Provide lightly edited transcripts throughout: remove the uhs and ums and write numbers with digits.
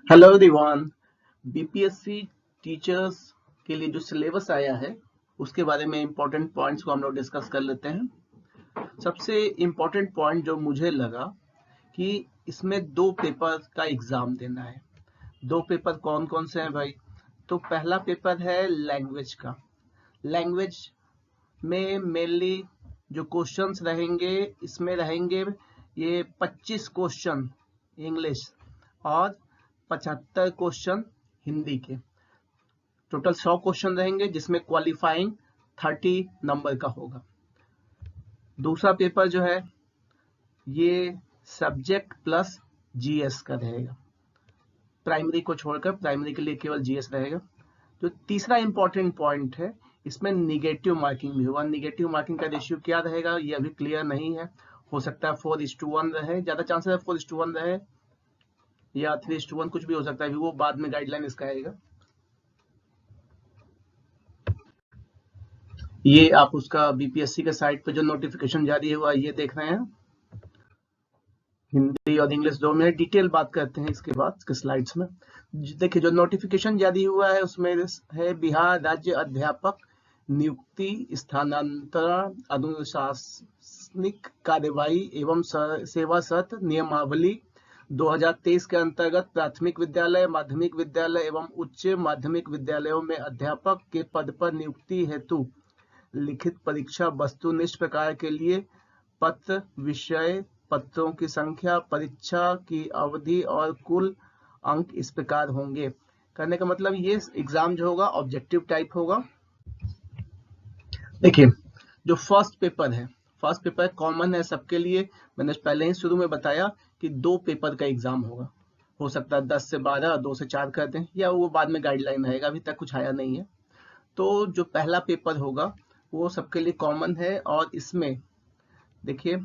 Hello everyone. BPSC teachers के लिए जो सिलेबस आया है उसके बारे में इम्पोर्टेंट पॉइंट्स को हम लोग डिस्कस कर लेते हैं। सबसे इम्पोर्टेंट पॉइंट जो मुझे लगा कि इसमें दो पेपर का एग्जाम देना है। दो पेपर कौन कौन से हैं भाई? तो पहला पेपर है लैंग्वेज का। लैंग्वेज में मेनली जो क्वेश्चंस रहेंगे, इसमें रहेंगे ये 25 क्वेश्चन इंग्लिश और 75 क्वेश्चन हिंदी के। टोटल 100 क्वेश्चन रहेंगे जिसमें क्वालिफाइंग 30 नंबर का होगा। दूसरा पेपर जो है ये सब्जेक्ट प्लस जीएस का रहेगा। प्राइमरी को छोड़कर प्राइमरी के लिए केवल जीएस रहेगा। जो तीसरा इंपॉर्टेंट पॉइंट है, इसमें निगेटिव मार्किंग भी होगा। निगेटिव मार्किंग का रेशियो क्या रहेगा ये अभी क्लियर नहीं है। हो सकता है 4:1 रहे, ज्यादा चांसेस है 4:1 रहे, या 3:1, कुछ भी हो सकता है। वो बाद में गाइडलाइन इसका आएगा। ये आप उसका बीपीएससी के साइट पे जो नोटिफिकेशन जारी हुआ ये देख रहे हैं। हिंदी और इंग्लिश दो में डिटेल बात करते हैं इसके बाद के स्लाइड्स में। देखिए जो नोटिफिकेशन जारी हुआ है उसमें है बिहार राज्य अध्यापक नियुक्ति स्थानांतरण अनुशासनिक कार्यवाही एवं सेवा शर्त नियमावली 2023 के अंतर्गत प्राथमिक विद्यालय, माध्यमिक विद्यालय एवं उच्च माध्यमिक विद्यालयों में अध्यापक के पद पर नियुक्ति हेतु लिखित परीक्षा वस्तुनिष्ठ प्रकार के लिए पत्र, विषय पत्रों की संख्या, परीक्षा की अवधि और कुल अंक इस प्रकार होंगे। करने का मतलब ये एग्जाम जो होगा ऑब्जेक्टिव टाइप होगा। देखिए जो फर्स्ट पेपर कॉमन है सबके लिए। मैंने पहले ही शुरू में बताया कि दो पेपर का एग्जाम होगा। हो सकता है 10 से 12, 2 से 4 कर दें, या वो बाद में गाइडलाइन आएगा, अभी तक कुछ आया नहीं है। तो जो पहला पेपर होगा वो सबके लिए कॉमन है और इसमें देखिए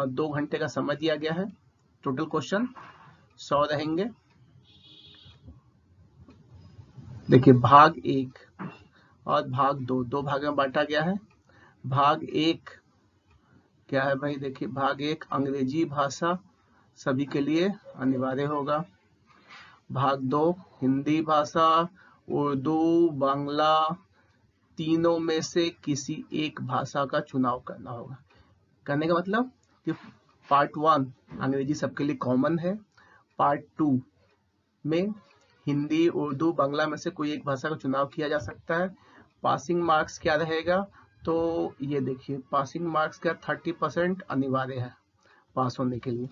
2 घंटे का समय दिया गया है। टोटल क्वेश्चन 100 रहेंगे। देखिए भाग 1 और भाग 2 दो भाग में बांटा गया है। भाग 1 क्या है भाई? देखिए भाग 1 अंग्रेजी भाषा सभी के लिए अनिवार्य होगा। भाग 2 हिंदी भाषा, उर्दू, बांग्ला, तीनों में से किसी एक भाषा का चुनाव करना होगा। करने का मतलब कि पार्ट 1 अंग्रेजी सबके लिए कॉमन है, पार्ट 2 में हिंदी, उर्दू, बांग्ला में से कोई एक भाषा का चुनाव किया जा सकता है। पासिंग मार्क्स क्या रहेगा? तो ये देखिए पासिंग मार्क्स का 30% अनिवार्य है पास होने के लिए।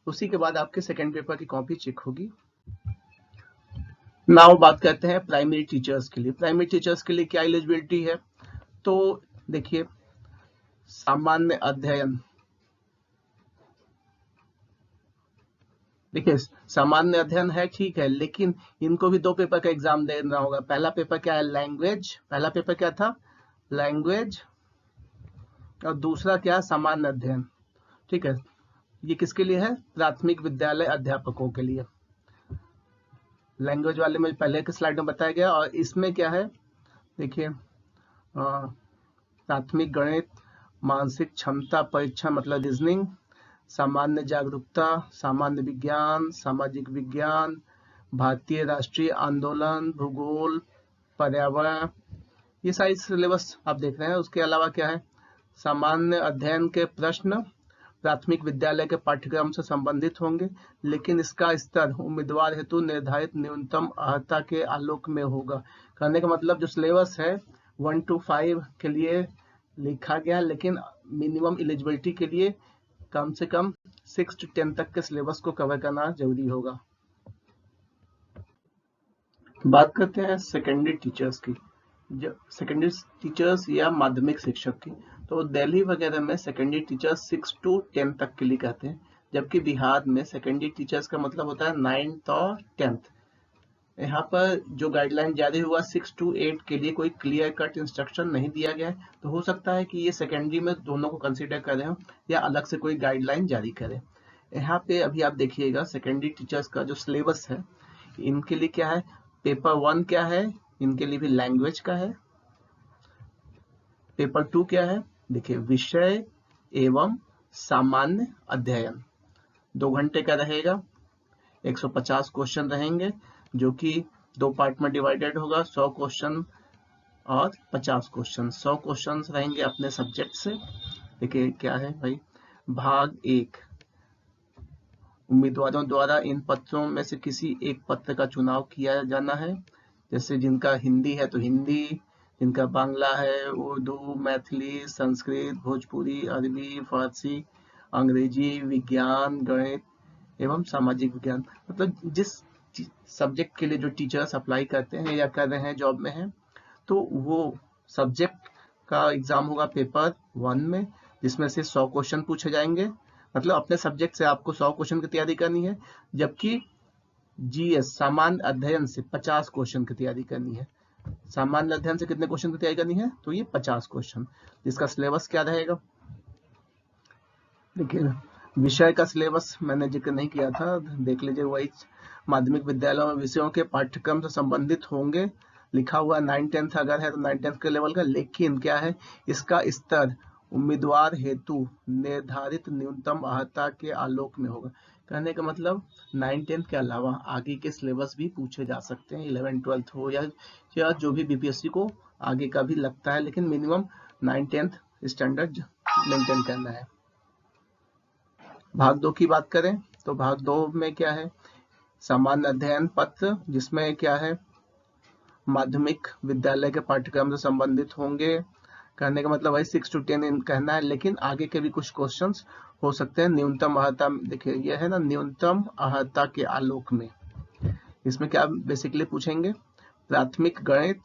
उसी के बाद आपके सेकेंड पेपर की कॉपी चेक होगी। नाउ बात करते हैं प्राइमरी टीचर्स के लिए। प्राइमरी टीचर्स के लिए क्या एलिजिबिलिटी है? तो देखिए सामान्य अध्ययन, देखिए सामान्य अध्ययन है ठीक है, लेकिन इनको भी दो पेपर का एग्जाम देना होगा। पहला पेपर क्या है? लैंग्वेज। पहला पेपर क्या था? लैंग्वेज। और दूसरा क्या है? सामान्य अध्ययन। ठीक है, ये किसके लिए है? प्राथमिक विद्यालय अध्यापकों के लिए। लैंग्वेज वाले में पहले के स्लाइड में बताया गया। और इसमें क्या है देखिए, प्राथमिक गणित, मानसिक क्षमता परीक्षण मतलब रीजनिंग, सामान्य जागरूकता, सामान्य विज्ञान, सामाजिक विज्ञान, भारतीय राष्ट्रीय आंदोलन, भूगोल, पर्यावरण, ये सारी सिलेबस आप देख रहे हैं। उसके अलावा क्या है? सामान्य अध्ययन के प्रश्न प्राथमिक विद्यालय के पाठ्यक्रम से संबंधित होंगे, लेकिन इसका स्तर उम्मीदवार हेतु निर्धारित न्यूनतम अर्हता के आलोक में होगा। करने का मतलब जो सिलेबस है 1 to 5 के लिए लिखा गया, लेकिन मिनिमम एलिजिबिलिटी के लिए कम से कम 6 to 10 तक के सिलेबस को कवर करना जरूरी होगा। बात करते हैं सेकेंडरी टीचर्स की। सेकेंडरी टीचर्स या माध्यमिक शिक्षक की, तो दिल्ली वगैरह में सेकेंडरी टीचर्स 6 to 10 तक के लिए कहते हैं, जबकि बिहार में सेकेंडरी टीचर्स का मतलब होता है 9th और 10th। यहाँ पर जो गाइडलाइन जारी हुआ 6 to 8 के लिए कोई क्लियर कट इंस्ट्रक्शन नहीं दिया गया है, तो हो सकता है कि ये सेकेंडरी में दोनों को कंसिडर करें या अलग से कोई गाइडलाइन जारी करें। यहाँ पे अभी आप देखिएगा सेकेंडरी टीचर्स का जो सिलेबस है, इनके लिए क्या है? पेपर 1 क्या है? इनके लिए भी लैंग्वेज का है। पेपर 2 क्या है? देखिए विषय एवं सामान्य अध्ययन 2 घंटे का रहेगा। 150 क्वेश्चन रहेंगे, जो कि 2 पार्ट में डिवाइडेड होगा। 100 क्वेश्चन और 50 क्वेश्चन। 100 क्वेश्चन रहेंगे अपने सब्जेक्ट से। देखिए क्या है भाई, भाग 1, उम्मीदवारों द्वारा इन पत्रों में से किसी एक पत्र का चुनाव किया जाना है। जैसे जिनका हिंदी है तो हिंदी, जिनका बांग्ला है, उर्दू, मैथिली, संस्कृत, भोजपुरी, अरबी, फारसी, अंग्रेजी, विज्ञान, गणित एवं सामाजिक विज्ञान। मतलब जिस सब्जेक्ट के लिए जो टीचर्स अप्लाई करते हैं या कर रहे हैं, जॉब में हैं, तो वो सब्जेक्ट का एग्जाम होगा पेपर 1 में, जिसमें से 100 क्वेश्चन पूछे जाएंगे। मतलब अपने सब्जेक्ट से आपको 100 क्वेश्चन की तैयारी करनी है, जबकि जीएस सामान्य अध्ययन से 50 क्वेश्चन की तैयारी करनी है। सामान्य अध्ययन से कितने क्वेश्चन की तैयारी करनी है? तो ये 50 क्वेश्चन। जिसका सिलेबस क्या रहेगा? देखिए, विषय का सिलेबस मैंने जिक्र नहीं किया था, देख लीजिए। वही माध्यमिक विद्यालयों में विषयों के पाठ्यक्रम से संबंधित होंगे। लिखा हुआ 9-10 अगर है तो 9-10 के लेवल का, लेकिन क्या है, इसका स्तर उम्मीदवार हेतु निर्धारित न्यूनतम अर्हता के आलोक में होगा। कहने का मतलब 9-10 के अलावा आगे के सिलेबस भी पूछे जा सकते हैं, 11-12 हो या जो भी बीपीएससी को आगे का भी लगता है, लेकिन मिनिमम 9-10 स्टैंडर्ड मेंटेन करना है। भाग 2 की बात करें तो भाग 2 में क्या है, सामान्य अध्ययन पत्र, जिसमें क्या है, माध्यमिक विद्यालय के पाठ्यक्रम से संबंधित होंगे। कहने का मतलब भाई 6 to 10 कहना है, लेकिन आगे के भी कुछ क्वेश्चंस हो सकते हैं। न्यूनतम अर्हता, देखिए यह है ना, न्यूनतम अर्हता के आलोक में। इसमें क्या बेसिकली पूछेंगे? प्राथमिक गणित,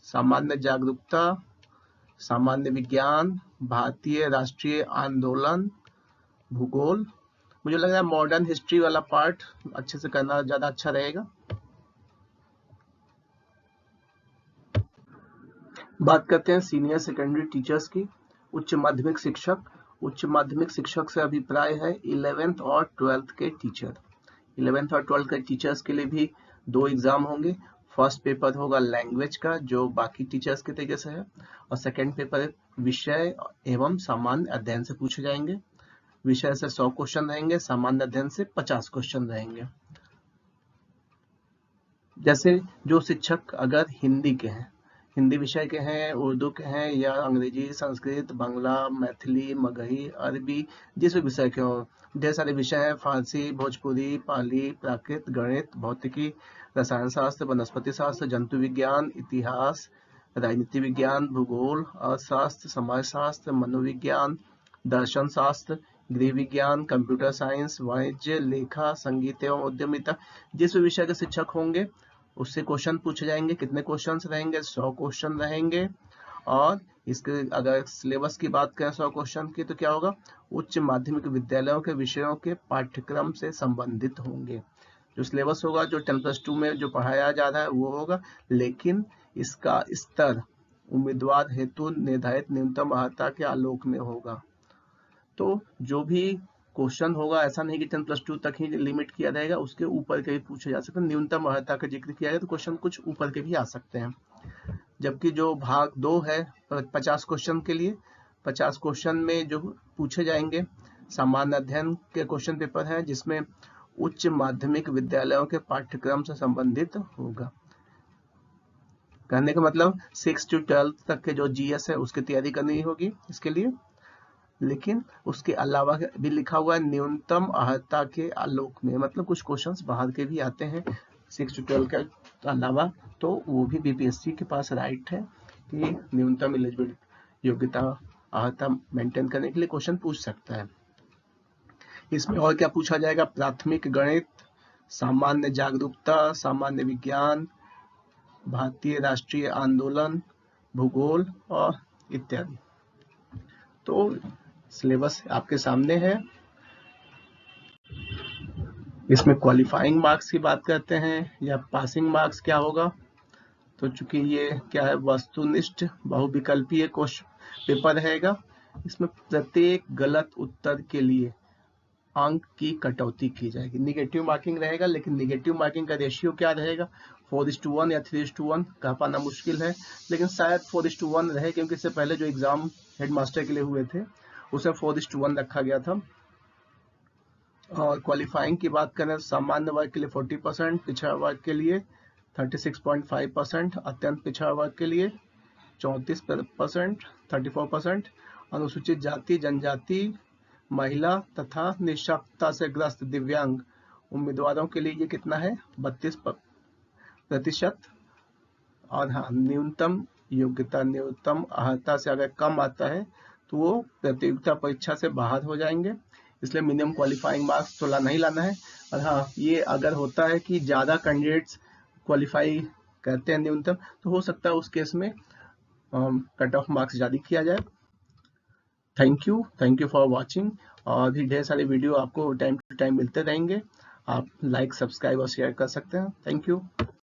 सामान्य जागरूकता, सामान्य विज्ञान, भारतीय राष्ट्रीय आंदोलन, भूगोल। मुझे लग रहा है मॉडर्न हिस्ट्री वाला पार्ट अच्छे से करना ज्यादा अच्छा रहेगा। बात करते हैं सीनियर सेकेंडरी टीचर्स की। उच्च माध्यमिक शिक्षक, उच्च माध्यमिक शिक्षक से अभिप्राय है 11th और 12th के टीचर। 11th और 12th के टीचर्स के लिए भी 2 एग्जाम होंगे। फर्स्ट पेपर होगा लैंग्वेज का, जो बाकी टीचर्स के तरीके से है, और सेकेंड पेपर विषय एवं सामान्य अध्ययन से पूछे जाएंगे। विषय से 100 क्वेश्चन रहेंगे, सामान्य अध्ययन से 50 क्वेश्चन रहेंगे। जैसे जो शिक्षक अगर हिंदी के हैं, हिंदी विषय के हैं, उर्दू के हैं, या अंग्रेजी, संस्कृत, बांग्ला, मैथिली, मगही, अरबी, जिस भी विषय के हो, ढेर सारे विषय हैं, फारसी, भोजपुरी, पाली, प्राकृत, गणित, भौतिकी, रसायन शास्त्र, वनस्पति शास्त्र, जंतु विज्ञान, इतिहास, राजनीति विज्ञान, भूगोल, अर्थशास्त्र, समाजशास्त्र, मनोविज्ञान, दर्शन शास्त्र, गृह विज्ञान, कंप्यूटर साइंस, वाणिज्य, लेखा, संगीत एवं उद्यमिता, जिस भी विषय के शिक्षक होंगे उससे क्वेश्चन पूछे जाएंगे। कितने क्वेश्चन रहेंगे? 100 क्वेश्चन रहेंगे। और इसके अगर सिलेबस की बात करें 100 क्वेश्चन की, तो क्या होगा, उच्च माध्यमिक विद्यालयों के विषयों के पाठ्यक्रम से संबंधित होंगे। जो सिलेबस होगा, जो 10+2 में जो पढ़ाया जा रहा है वो होगा, लेकिन इसका स्तर उम्मीदवार हेतु निर्धारित न्यूनतम अर्हता के आलोक में होगा। तो जो भी क्वेश्चन होगा, ऐसा नहीं कि 10+2 तक ही लिमिट किया जाएगा, उसके ऊपर के भी पूछे जा सकते हैं। न्यूनतम अर्हता का जिक्र किया गया तो क्वेश्चन कुछ ऊपर के भी आ सकते हैं। जबकि जो भाग 2 है 50 क्वेश्चन के लिए, 50 क्वेश्चन में जो पूछे जाएंगे सामान्य अध्ययन के क्वेश्चन पेपर है, जिसमें उच्च माध्यमिक विद्यालयों के पाठ्यक्रम से संबंधित होगा। कहने का मतलब 6 to 12 तक के जो जीएस है उसकी तैयारी करनी होगी इसके लिए, लेकिन उसके अलावा भी लिखा हुआ है न्यूनतम अर्हता के आलोक में। मतलब कुछ क्वेश्चंस बाहर के भी आते हैं 6 to 12 के अलावा, तो वो भी बीपीएससी के पास राइट है कि न्यूनतम एलिजिबल योग्यता अर्हता मेंटेन करने के लिए क्वेश्चन पूछ सकता है। इसमें और क्या पूछा जाएगा? प्राथमिक गणित, सामान्य जागरूकता, सामान्य विज्ञान, भारतीय राष्ट्रीय आंदोलन, भूगोल और इत्यादि। तो सिलेबस आपके सामने है। इसमें क्वालिफाइंग मार्क्स की बात करते हैं या पासिंग मार्क्स क्या होगा, तो चूंकि ये क्या है, वस्तुनिष्ठ बहुविकल्पीय क्वेश्चन पेपर रहेगा, इसमें प्रत्येक गलत उत्तर के लिए अंक की कटौती की जाएगी। निगेटिव मार्किंग रहेगा, लेकिन निगेटिव मार्किंग का रेशियो क्या रहेगा, 4:1 या 3:1 कह पाना मुश्किल है, लेकिन शायद 4:1 रहे, क्योंकि इससे पहले जो एग्जाम हेडमास्टर के लिए हुए थे उसमें 4:1 रखा गया था। और क्वालिफाइंग की बात करें तो सामान्य वर्ग के लिए 40%, पिछड़ा वर्ग के लिए 36.5%, अत्यंत पिछड़ा वर्ग के लिए 34%, 34%, अनुसूचित जाति, जनजाति, महिला तथा निःशक्तता से ग्रस्त दिव्यांग उम्मीदवारों के लिए ये कितना है, 32%। और हाँ, न्यूनतम योग्यता, न्यूनतम अर्हता से अगर कम आता है तो वो प्रतियोगिता परीक्षा से बाहर हो जाएंगे, इसलिए मिनिमम क्वालिफाइंग मार्क्स तो नहीं लाना है। और हाँ, ये अगर होता है कि ज़्यादा कैंडिडेट्स क्वालिफाई करते हैं न्यूनतम, तो हो सकता है उस केस में कट ऑफ मार्क्स जारी किया जाए। Thank you for watching. और भी ढेर सारे वीडियो आपको टाइम टू टाइम मिलते रहेंगे, आप लाइक, सब्सक्राइब और शेयर कर सकते हैं। Thank you.